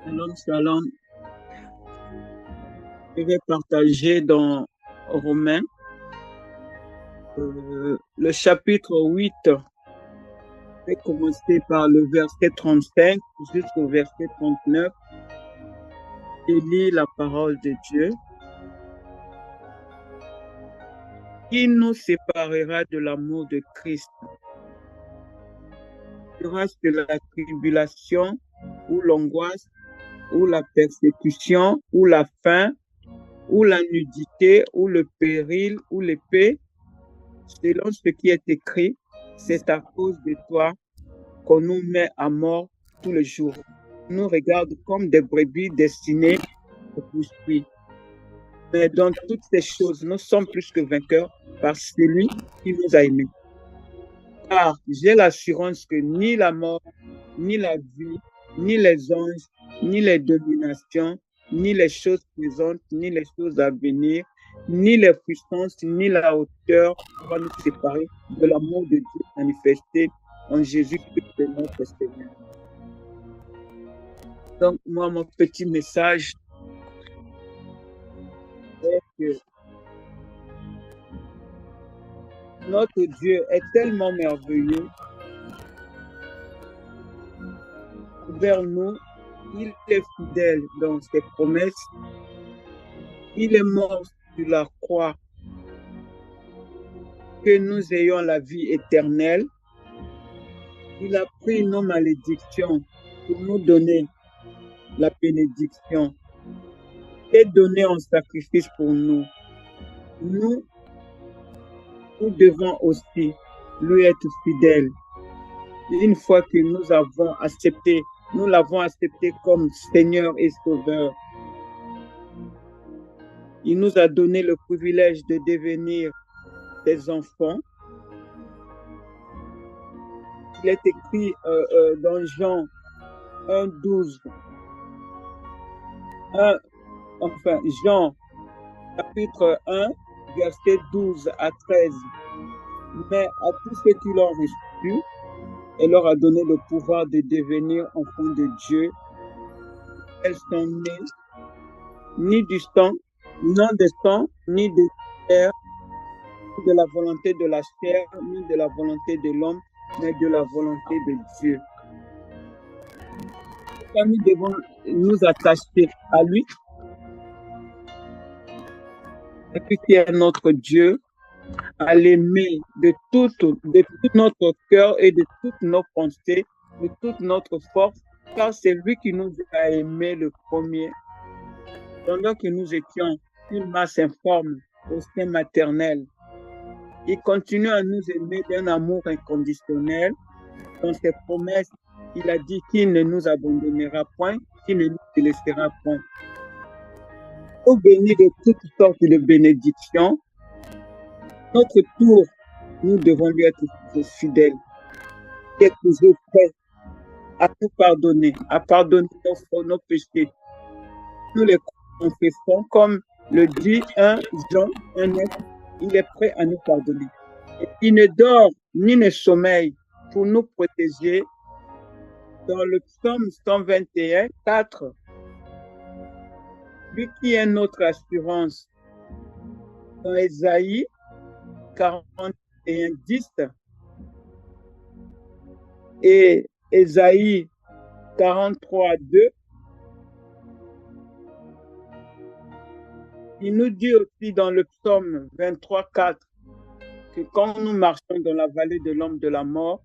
Shalom, shalom. Je vais partager dans Romains le chapitre 8. Je vais commencer par le verset 35 jusqu'au verset 39 et lire la parole de Dieu. Qui nous séparera de l'amour de Christ? Sera-ce la tribulation ou l'angoisse ou la persécution ou la faim ou la nudité ou le péril ou l'épée? Selon ce qui est écrit, c'est à cause de toi qu'on nous met à mort tous les jours. On nous regarde comme des brebis destinées au poursuivre. Mais dans toutes ces choses, nous sommes plus que vainqueurs par celui qui nous a aimés. Car j'ai l'assurance que ni la mort, ni la vie, ni les anges, ni les dominations, ni les choses présentes, ni les choses à venir, ni les puissances, ni la hauteur va nous séparer de l'amour de Dieu manifesté en Jésus-Christ notre Seigneur. Donc, moi, mon petit message est que notre Dieu est tellement merveilleux envers nous. Il est fidèle dans ses promesses. Il est mort sur la croix que nous ayons la vie éternelle. Il a pris nos malédictions pour nous donner la bénédiction et donner en sacrifice pour nous. Nous devons aussi lui être fidèles. Une fois que nous l'avons accepté comme Seigneur et Sauveur. Il nous a donné le privilège de devenir des enfants. Il est écrit dans Jean 1, 12. Jean chapitre 1, verset 12 à 13. Mais à tous ceux qui l'ont reçu, elle leur a donné le pouvoir de devenir enfants de Dieu. Elles sont nées ni du sang, non de sang, ni de chair, ni de la volonté de la chair, ni de la volonté de l'homme, mais de la volonté de Dieu. Nous devons nous attacher à lui, à lui qui est notre Dieu, à l'aimer de tout notre cœur et de toutes nos pensées, de toute notre force, car c'est lui qui nous a aimés le premier. Pendant que nous étions une masse informe au sein maternel, il continue à nous aimer d'un amour inconditionnel. Dans ses promesses, il a dit qu'il ne nous abandonnera point, qu'il ne nous délaissera point. Au béni de toutes sortes de bénédictions, notre tour, nous devons lui être fidèles. Il est toujours prêt à tout pardonner, à pardonner nos péchés. Nous les confessons comme le dit 1 Jean 1,9, il est prêt à nous pardonner. Et il ne dort ni ne sommeille pour nous protéger. Dans le psaume 121, 4, lui qui est notre assurance. Dans Ésaïe 41, 10 et Ésaïe 43, 2, il nous dit aussi dans le psaume 23, 4 que quand nous marchons dans la vallée de l'ombre de la mort,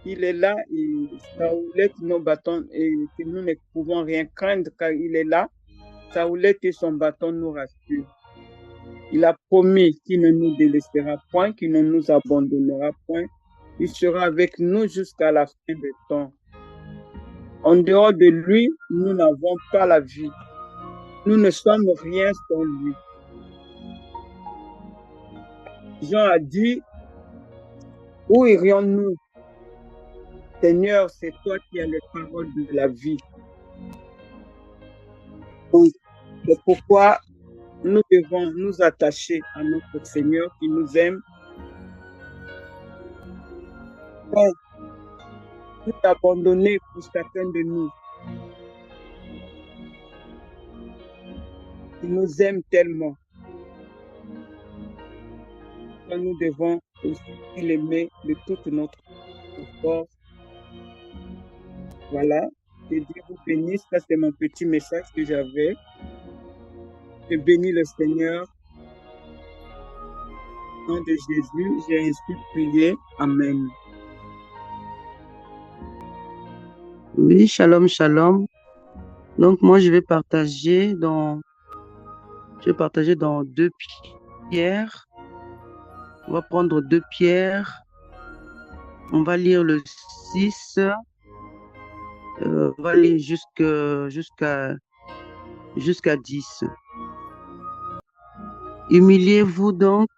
il est là et sa houlette nos bâtons et que nous ne pouvons rien craindre car il est là. Sa houlette et son bâton nous rassurent. Il a promis qu'il ne nous délaissera point, qu'il ne nous abandonnera point. Il sera avec nous jusqu'à la fin des temps. En dehors de lui, nous n'avons pas la vie. Nous ne sommes rien sans lui. Jean a dit, où irions-nous? Seigneur, c'est toi qui as les paroles de la vie. Donc, c'est pourquoi nous devons nous attacher à notre Seigneur qui nous aime. Nous abandonner pour chacun de nous. Il nous aime tellement que nous devons aussi l'aimer de toute notre force. Voilà, que Dieu vous bénisse. Ça, c'est mon petit message que j'avais. Je bénis le Seigneur. Au nom de Jésus, j'ai ainsi prié. Amen. Oui, shalom, shalom. Donc, moi, je vais partager dans 2 Pierre. On va prendre 2 Pierre. On va lire le 6. On va lire jusqu'à 10. Humiliez-vous donc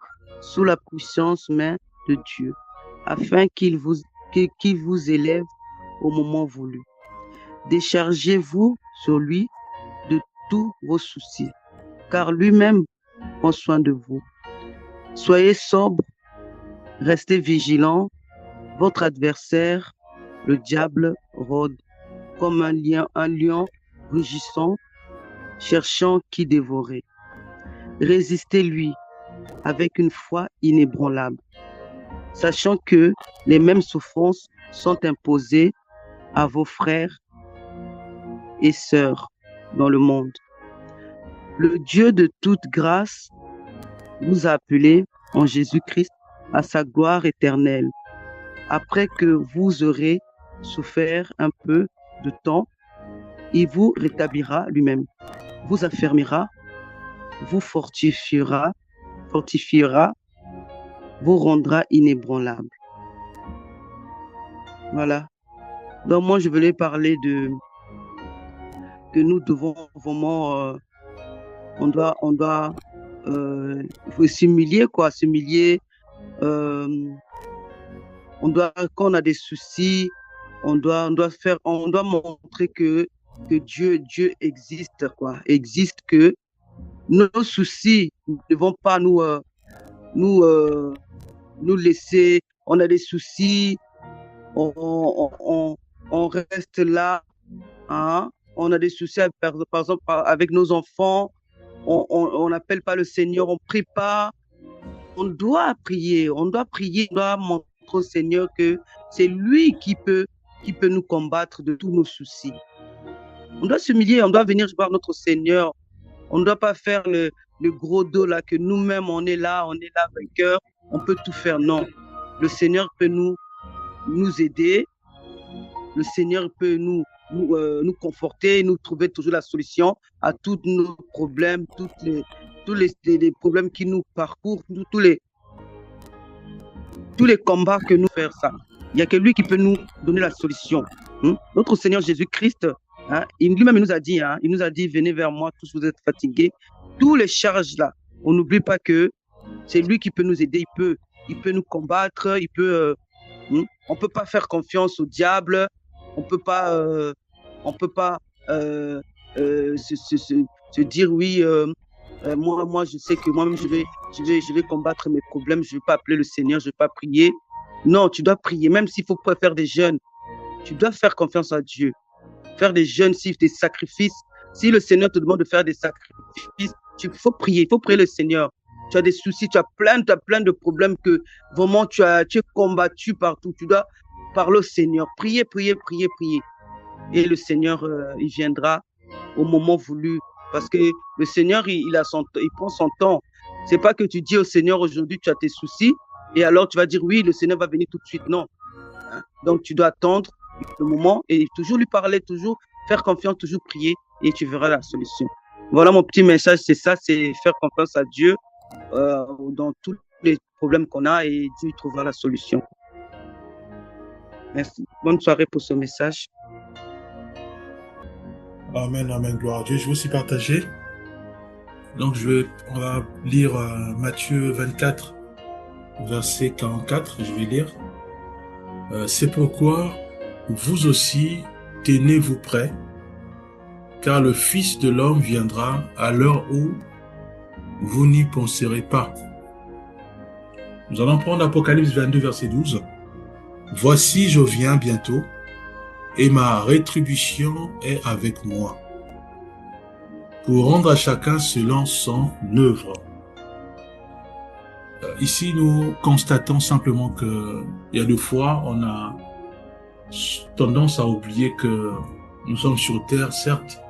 sous la puissante main de Dieu, afin qu'il vous élève au moment voulu. Déchargez-vous sur lui de tous vos soucis, car lui-même prend soin de vous. Soyez sobre, restez vigilants. Votre adversaire, le diable, rôde comme un lion rugissant, cherchant qui dévorer. Résistez-lui avec une foi inébranlable, sachant que les mêmes souffrances sont imposées à vos frères et sœurs dans le monde. Le Dieu de toute grâce vous a appelés en Jésus-Christ à sa gloire éternelle. Après que vous aurez souffert un peu de temps, il vous rétablira lui-même, vous affermira, vous fortifiera, vous rendra inébranlable. Voilà. Donc moi, je voulais parler que nous devons vraiment, on doit s'humilier, s'humilier. Quand on a des soucis, on doit montrer que Dieu existe, existe, que nos soucis ne vont pas nous laisser. On a des soucis, on reste là, hein? On a des soucis, par exemple, avec nos enfants, on n'appelle pas le Seigneur, on ne prie pas. On doit prier, on doit montrer au Seigneur que c'est lui qui peut nous combattre de tous nos soucis. On doit s'humilier, on doit venir voir notre Seigneur. On ne doit pas faire le gros dos là, que nous-mêmes on est là vainqueur, on peut tout faire. Non, le Seigneur peut nous aider, le Seigneur peut nous conforter, nous trouver toujours la solution à tous nos problèmes, tous les problèmes qui nous parcourent, tous les combats que nous faisons ça. Il n'y a que lui qui peut nous donner la solution. Notre Seigneur Jésus-Christ, lui-même il nous a dit, venez vers moi, tous vous êtes fatigués, tous les charges là. On n'oublie pas que c'est lui qui peut nous aider, il peut nous combattre, on peut pas faire confiance au diable, on peut pas se dire oui. Moi, je sais que moi-même, je vais combattre mes problèmes. Je ne vais pas appeler le Seigneur, je ne vais pas prier. Non, tu dois prier. Même s'il faut faire des jeûnes, tu dois faire confiance à Dieu. Faire des jeûnes, des sacrifices. Si le Seigneur te demande de faire des sacrifices, il faut prier le Seigneur. Tu as des soucis, tu as plein de problèmes que vraiment tu es combattu partout. Tu dois parler au Seigneur. Prier. Et le Seigneur, il viendra au moment voulu. Parce que le Seigneur, il prend son temps. C'est pas que tu dis au Seigneur aujourd'hui, tu as tes soucis, et alors tu vas dire oui, le Seigneur va venir tout de suite. Non. Donc tu dois attendre le moment et toujours lui parler, toujours faire confiance, toujours prier, et tu verras la solution. Voilà mon petit message, c'est ça, c'est faire confiance à Dieu dans tous les problèmes qu'on a, et Dieu trouvera la solution. Merci. Bonne soirée pour ce message. Amen, amen, gloire à Dieu. Je vais aussi partager. Donc, on va lire Matthieu 24, verset 44. Je vais lire. C'est pourquoi vous aussi, tenez-vous prêts, car le Fils de l'homme viendra à l'heure où vous n'y penserez pas. Nous allons prendre Apocalypse 22, verset 12. Voici, je viens bientôt, et ma rétribution est avec moi, pour rendre à chacun selon son œuvre. Ici, nous constatons simplement que il y a des fois, on a tendance à oublier que nous sommes sur terre, certes,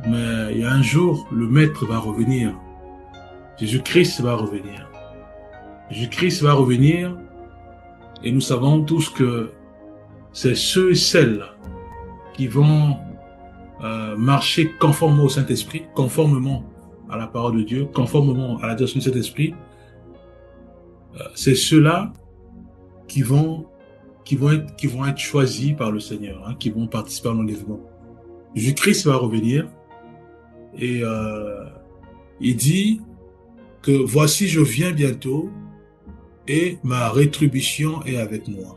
mais il y a un jour, le Maître va revenir. Jésus-Christ va revenir. Jésus-Christ va revenir et nous savons tous que c'est ceux et celles qui vont marcher conformément au Saint-Esprit, conformément à la parole de Dieu, conformément à la direction du Saint-Esprit. C'est ceux-là qui vont être choisis par le Seigneur, hein, qui vont participer à l'enlèvement. Jésus-Christ va revenir et il dit que voici je viens bientôt et ma rétribution est avec moi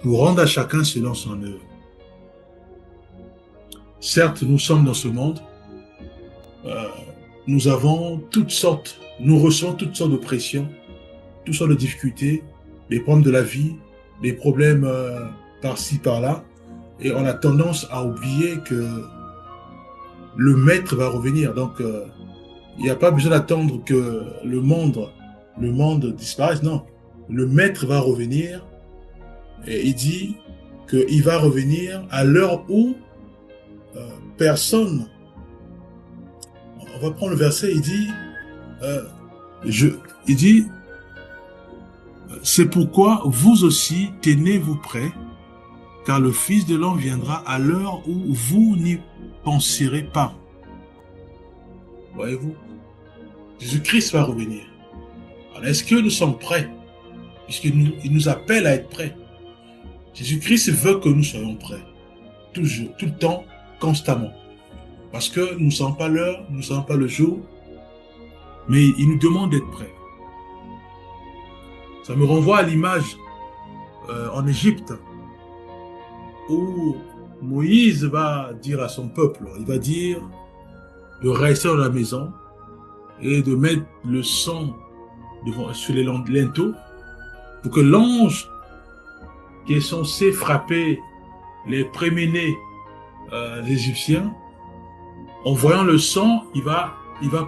pour rendre à chacun selon son œuvre. Certes, nous sommes dans ce monde, nous avons toutes sortes, nous recevons toutes sortes de pressions, toutes sortes de difficultés, les problèmes de la vie, les problèmes par-ci, par-là, et on a tendance à oublier que le Maître va revenir. Donc, il n'y a pas besoin d'attendre que le monde disparaisse. Non, le Maître va revenir et il dit qu'il va revenir à l'heure où personne. On va prendre le verset, il dit, c'est pourquoi vous aussi tenez-vous prêts, car le Fils de l'homme viendra à l'heure où vous n'y penserez pas. Voyez-vous, Jésus-Christ va revenir. Alors, est-ce que nous sommes prêts? Puisqu'il nous appelle à être prêts. Jésus-Christ veut que nous soyons prêts. Toujours, tout le temps, constamment. Parce que nous ne savons pas l'heure, nous ne savons pas le jour, mais il nous demande d'être prêts. Ça me renvoie à l'image en Égypte, où Moïse va dire à son peuple, il va dire de rester dans la maison et de mettre le sang sur les linteaux pour que l'ange qui est censé frapper les préménés Égyptiens, en voyant le sang, il va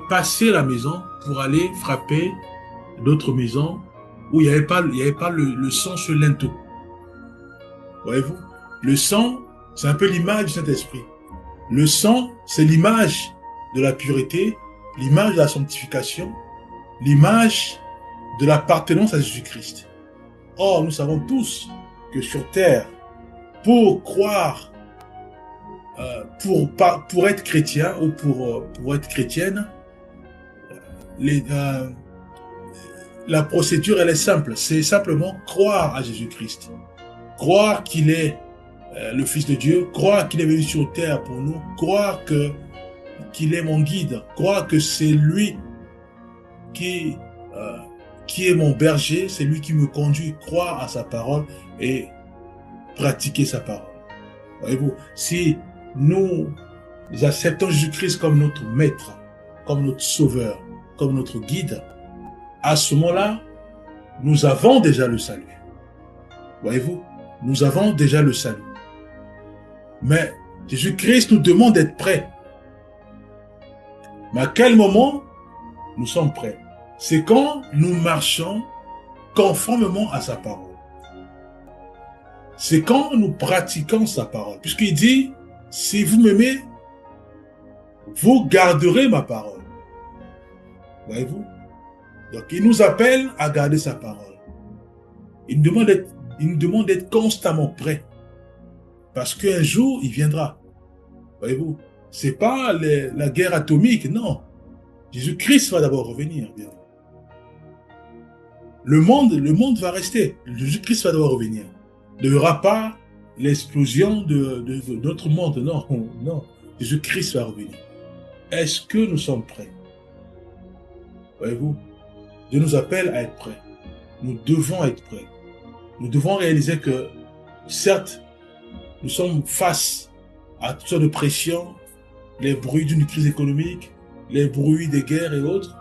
passer la maison pour aller frapper d'autres maisons où il n'y avait pas le sang sur le linteau. Voyez-vous? Le sang, c'est un peu l'image du Saint-Esprit. Le sang, c'est l'image de la pureté, l'image de la sanctification, l'image de l'appartenance à Jésus-Christ. Or, nous savons tous que sur terre, pour croire, pour être chrétien ou pour être chrétienne, la procédure, elle est simple. C'est simplement croire à Jésus-Christ. Croire qu'il est le Fils de Dieu, croire qu'il est venu sur terre pour nous, croire qu'il est mon guide, croire que c'est lui qui est mon berger, c'est lui qui me conduit, croire à sa parole et pratiquer sa parole. Voyez-vous, si nous acceptons Jésus-Christ comme notre maître, comme notre sauveur, comme notre guide, à ce moment-là, nous avons déjà le salut. Voyez-vous, nous avons déjà le salut. Mais Jésus-Christ nous demande d'être prêts. Mais à quel moment nous sommes prêts? C'est quand nous marchons conformément à sa parole. C'est quand nous pratiquons sa parole. Puisqu'il dit, si vous m'aimez, vous garderez ma parole. Voyez-vous? Donc, il nous appelle à garder sa parole. Il nous demande d'être constamment prêts. Parce qu'un jour, il viendra. Voyez-vous? C'est pas la guerre atomique, non. Jésus-Christ va d'abord revenir. Bien. Le monde va rester. Jésus-Christ va d'abord revenir. Il n'y aura pas l'explosion de notre monde. Non, non. Jésus-Christ va revenir. Est-ce que nous sommes prêts? Voyez-vous? Dieu nous appelle à être prêts. Nous devons être prêts. Nous devons réaliser que, certes, nous sommes face à toutes sortes de pressions, les bruits d'une crise économique, les bruits des guerres et autres,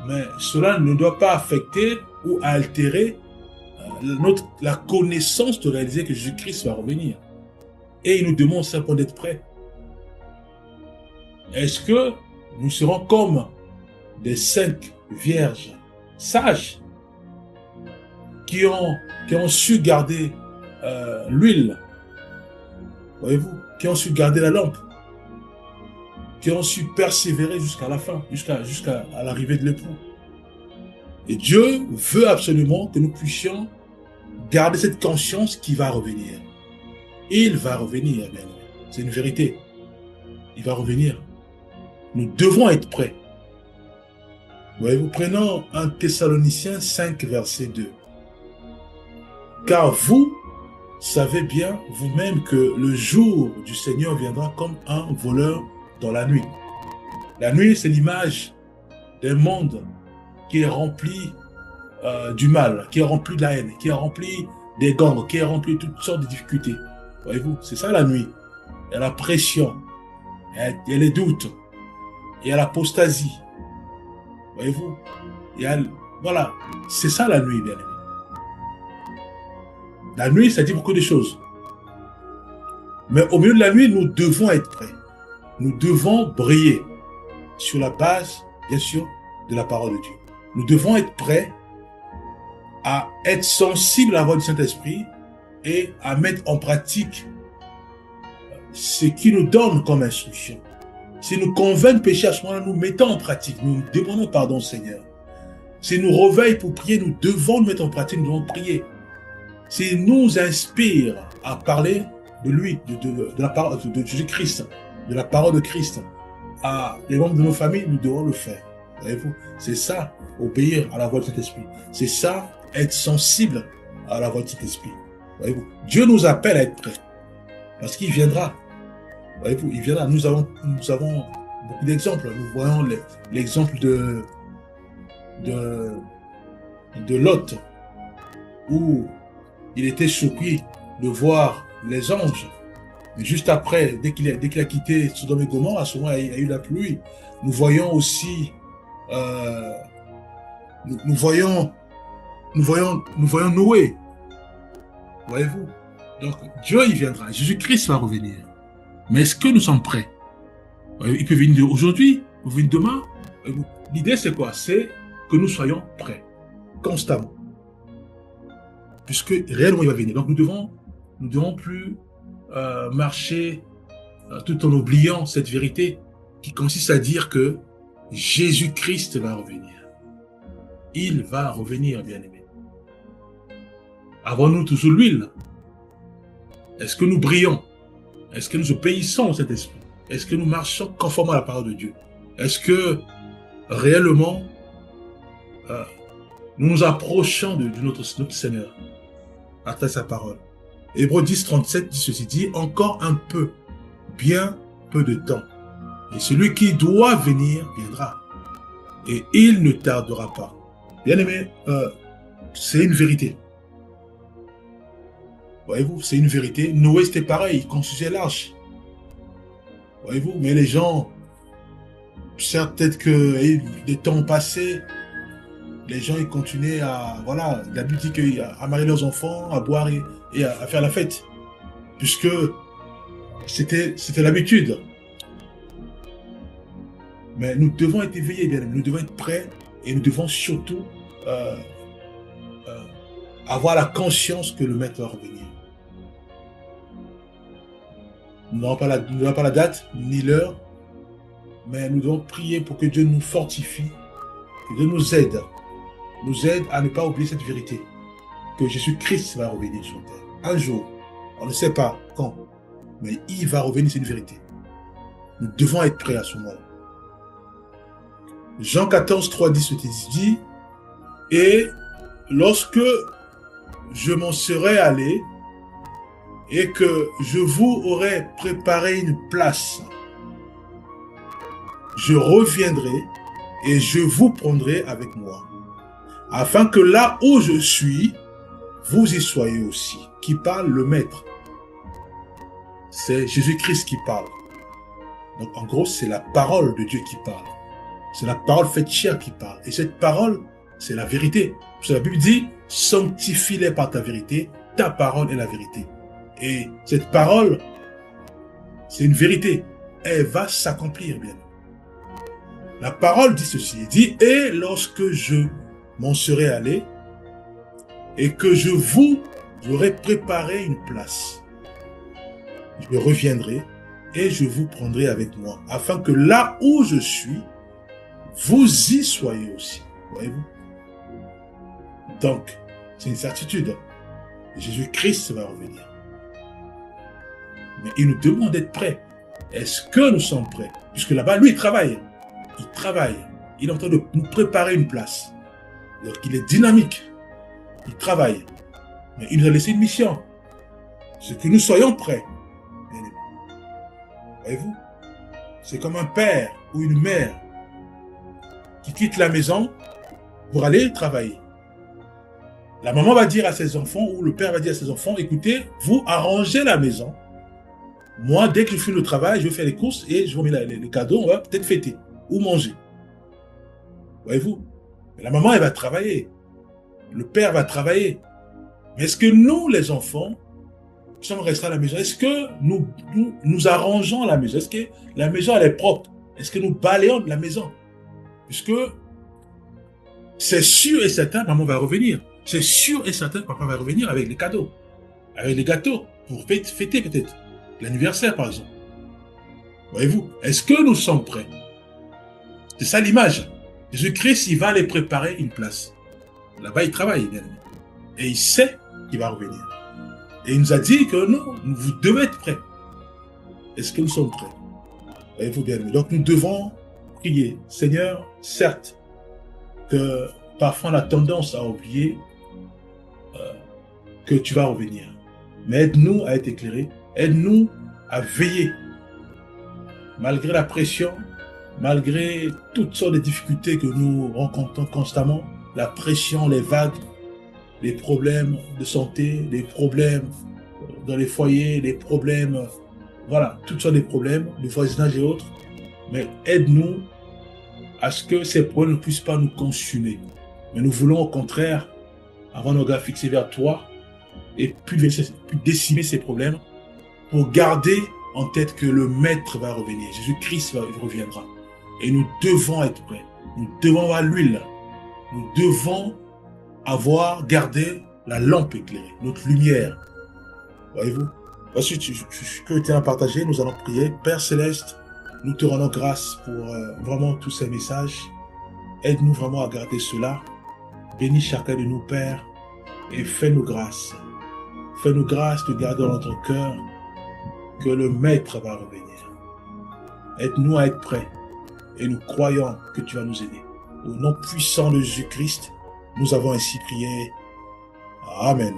mais cela ne doit pas affecter ou altérer la connaissance de réaliser que Jésus-Christ va revenir. Et il nous demande simplement d'être prêts. Est-ce que nous serons comme des 5 vierges sages qui ont su garder l'huile, voyez-vous, qui ont su garder la lampe, qui ont su persévérer jusqu'à la fin, jusqu'à l'arrivée de l'époux. Et Dieu veut absolument que nous puissions garder cette conscience qui va revenir. Il va revenir, bien. C'est une vérité. Il va revenir. Nous devons être prêts. Voyez-vous, prenons 1 Thessaloniciens 5, verset 2. Car vous savez bien vous-même que le jour du Seigneur viendra comme un voleur dans la nuit. La nuit, c'est l'image d'un monde qui est rempli du mal, qui est rempli de la haine, qui est rempli des gangs, qui est rempli de toutes sortes de difficultés. Voyez-vous, c'est ça la nuit. Il y a la pression, il y a les doutes, il y a l'apostasie. Voyez-vous, voilà, c'est ça la nuit, bien aimé. La nuit, ça dit beaucoup de choses. Mais au milieu de la nuit, nous devons être prêts. Nous devons briller sur la base, bien sûr, de la parole de Dieu. Nous devons être prêts à être sensibles à la voix du Saint-Esprit et à mettre en pratique ce qu'il nous donne comme instruction. Si nous convainc de pécher, à ce moment-là, nous mettons en pratique. Nous demandons pardon au Seigneur. S'il nous réveille pour prier, nous devons le mettre en pratique, nous devons prier. S'il nous inspire à parler de lui, de la parole de Jésus-Christ, de la parole de Christ, à les membres de nos familles, nous devons le faire. Voyez-vous, c'est ça, obéir à la voix de cet esprit. C'est ça, être sensible à la voix de cet esprit. Voyez-vous, Dieu nous appelle à être prêts. Parce qu'il viendra. Voyez-vous, il viendra. Nous avons beaucoup d'exemples. Nous voyons l'exemple de Lot, où il était surpris de voir les anges. Mais juste après, dès qu'il a quitté Sodome et Gomorrhe, à ce moment, il y a eu la pluie. Nous voyons aussi, nous voyons Noé. Voyez-vous? Donc, Dieu, il viendra. Jésus-Christ va revenir. Mais est-ce que nous sommes prêts? Il peut venir aujourd'hui, il peut venir demain. L'idée, c'est quoi? C'est que nous soyons prêts, constamment. Puisque réellement, il va venir. Donc, nous devons plus marcher tout en oubliant cette vérité qui consiste à dire que Jésus-Christ va revenir. Il va revenir, bien-aimés. Avons-nous toujours l'huile? Est-ce que nous brillons? Est-ce que nous obéissons au Saint-Esprit? Est-ce que nous marchons conformément à la parole de Dieu? Est-ce que réellement nous nous approchons de notre Seigneur à travers sa parole? Hébreux 10, 37 dit ceci, dit encore un peu, bien peu de temps. Et celui qui doit venir viendra. Et il ne tardera pas. Bien aimé, c'est une vérité. Voyez-vous, c'est une vérité. Noé, c'était pareil, il construisait l'arche. Voyez-vous, mais les gens, certes, peut-être que des temps passés, les gens, ils continuaient à, voilà, la Bible dit qu'à marier leurs enfants, à boire et à faire la fête. Puisque c'était l'habitude. Mais nous devons être éveillés, bien aimés, nous devons être prêts et nous devons surtout avoir la conscience que le Maître va revenir. Nous n'avons pas la date, ni l'heure, mais nous devons prier pour que Dieu nous fortifie, que Dieu nous aide à ne pas oublier cette vérité, que Jésus-Christ va revenir sur terre. Un jour, on ne sait pas quand, mais il va revenir, c'est une vérité. Nous devons être prêts à ce moment-là. Jean 14, 3, 10 dit, et lorsque je m'en serai allé et que je vous aurai préparé une place, je reviendrai et je vous prendrai avec moi, afin que là où je suis, vous y soyez aussi. Qui parle? Le Maître. C'est Jésus-Christ qui parle. Donc en gros, c'est la parole de Dieu qui parle. C'est la parole faite chair qui parle. Et cette parole, c'est la vérité. Parce que la Bible dit, sanctifie-les par ta vérité, ta parole est la vérité. Et cette parole, c'est une vérité. elle va s'accomplir, bien. La parole dit ceci, il dit, et lorsque je m'en serai allé, et que je vous aurai préparé une place, je reviendrai, et je vous prendrai avec moi, afin que là où je suis, vous y soyez aussi. Voyez-vous? Donc, c'est une certitude. Jésus-Christ va revenir. Mais il nous demande d'être prêts. Est-ce que nous sommes prêts? Puisque là-bas, lui, il travaille. Il travaille. Il est en train de nous préparer une place. Donc, il est dynamique. Il travaille. Mais il nous a laissé une mission. C'est que nous soyons prêts. Voyez-vous? C'est comme un père ou une mère qui quitte la maison pour aller travailler. La maman va dire à ses enfants, ou le père va dire à ses enfants, écoutez, vous arrangez la maison. Moi, dès que je finis le travail, je vais faire les courses et je vous mets les cadeaux, on va peut-être fêter ou manger. Voyez-vous? La maman, elle va travailler. Le père va travailler. Mais est-ce que nous, les enfants, qui sommes restés à la maison, est-ce que nous arrangeons la maison? Est-ce que la maison, elle est propre? Est-ce que nous balayons la maison? Puisque c'est sûr et certain, maman va revenir. C'est sûr et certain que papa va revenir avec les cadeaux, avec les gâteaux, pour fêter peut-être l'anniversaire, par exemple. Voyez-vous, est-ce que nous sommes prêts? C'est ça l'image. Jésus-Christ, il va aller préparer une place. Là-bas, il travaille, bien aimé. Et il sait qu'il va revenir. Et il nous a dit que non, vous devez être prêts. Est-ce que nous sommes prêts? Voyez-vous, bien aimé. Donc, nous devons prier. Seigneur, certes, que parfois on a tendance à oublier que tu vas revenir. Mais aide-nous à être éclairés. Aide-nous à veiller. Malgré la pression, malgré toutes sortes de difficultés que nous rencontrons constamment, la pression, les vagues, les problèmes de santé, les problèmes dans les foyers, les problèmes, voilà, toutes sortes de problèmes, le voisinage et autres. Mais aide-nous à ce que ces problèmes ne puissent pas nous consumer. Mais nous voulons au contraire avoir nos regards fixés vers toi et puis décimer ces problèmes pour garder en tête que le Maître va revenir. Jésus-Christ reviendra. Et nous devons être prêts. Nous devons avoir l'huile. Nous devons avoir gardé la lampe éclairée, notre lumière. Voyez-vous? Voici ce que tu as partagé. Nous allons prier. Père Céleste, nous te rendons grâce pour vraiment tous ces messages. Aide-nous vraiment à garder cela. Bénis chacun de nous, Père, et fais-nous grâce. Fais-nous grâce de garder dans notre cœur que le Maître va revenir. Aide-nous à être prêts et nous croyons que tu vas nous aider. Au nom puissant de Jésus-Christ, nous avons ainsi prié. Amen.